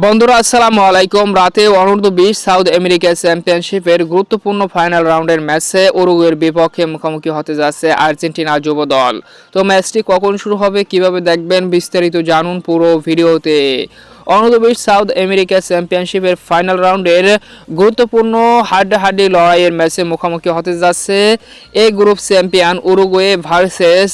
বন্ধুরা আসসালামু আলাইকুম। রাতে অনূর্ধ্ব-20 সাউথ আমেরিকা চ্যাম্পিয়নশিপের গুরুত্বপূর্ণ ফাইনাল রাউন্ডের ম্যাচে উরুগুয়ের বিপক্ষে মুখোমুখি হতে যাচ্ছে আর্জেন্টিনা যুব দল। তো ম্যাচটি কখন শুরু হবে, কিভাবে দেখবেন, বিস্তারিত জানুন পুরো ভিডিওতে। অনূর্ধ্ব-20 সাউথ আমেরিকা চ্যাম্পিয়নশিপের ফাইনাল রাউন্ডের গুরুত্বপূর্ণ হাড্ডাহাড্ডি লড়াইয়ের ম্যাচে মুখোমুখি হতে যাচ্ছে A group champion Uruguay versus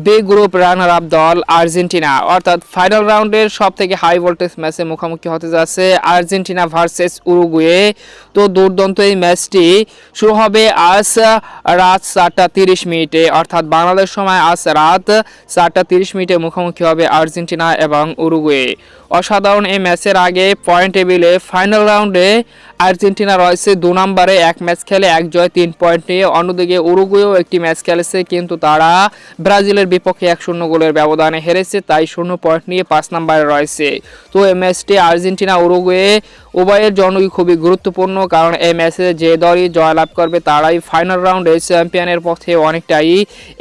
B group runner up দল আর্জেন্টিনা। অর্থাৎ ফাইনাল রাউন্ডের সবথেকে হাই ভোল্টেজ ম্যাচে মুখোমুখি হতে যাচ্ছে আর্জেন্টিনা ভার্সেস উরুগুয়ে। তো দুর্দান্ত এই ম্যাচটি শুরু হবে আজ রাত 4:30 অর্থাৎ বাংলাদেশ সময় আজ রাত 4:30 মুখোমুখি হবে আর্জেন্টিনা এবং উরুগুয়ে। অসাধারণ এই ম্যাচের আগে পয়েন্ট টেবিলে ফাইনাল রাউন্ডে আর্জেন্টিনা রয়েছে 2 নম্বরে, এক ম্যাচ খেলে 1 জয় 3 পয়েন্ট নিয়ে। অন্যদিকে উরুগুয়েও একটি ম্যাচ খেলেছে, কিন্তু তারা ব্রাজিলের বিপক্ষে 1-0 গোলের ব্যবধানে হেরেছে, তাই 0 পয়েন্ট নিয়ে 5 নম্বরে রয়েছে। তো এই ম্যাচটি আর্জেন্টিনা উরুগুয়ে উভয়ের জন্যই খুবই গুরুত্বপূর্ণ, কারণ এই ম্যাচে যে দলই জয়লাভ করবে তারাই ফাইনাল রাউন্ডে চ্যাম্পিয়নের পথে অনেকটাই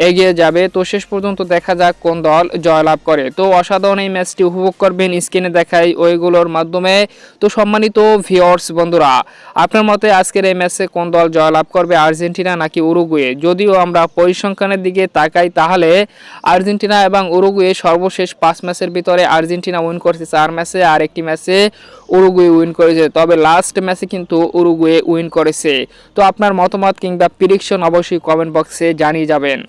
এগিয়ে যাবে। তো শেষ পর্যন্ত দেখা যাক কোন দল জয়লাভ করে। তো অসাধারণ এই ম্যাচটি উপভোগ করবেন স্ক্রিনে দেখাই ওইগুলোর মাধ্যমে। তো সম্মানিত ভিউয়ার্স বন্ধুরা, আপনার মতে আজকের এই ম্যাচে কোন দল জয়লাভ করবে, আর্জেন্টিনা নাকি উরুগুয়ে? যদিও আমরা পরিসংখ্যানের দিকে তাকাই তাহলে আর্জেন্টিনা এবং উরুগুয়ে সর্বশেষ 5 ম্যাচের ভিতরে আর্জেন্টিনা উইন করেছে 4 ম্যাচে, আর একটি ম্যাচে উরুগুয়ে উইন করেছে। তবে লাস্ট ম্যাচে কিন্তু উরুগুয়ে উইন করেছে। তো আপনার মতামত কিংবা প্রেডিকশন অবশ্যই কমেন্ট বক্সে জানিয়ে যাবেন।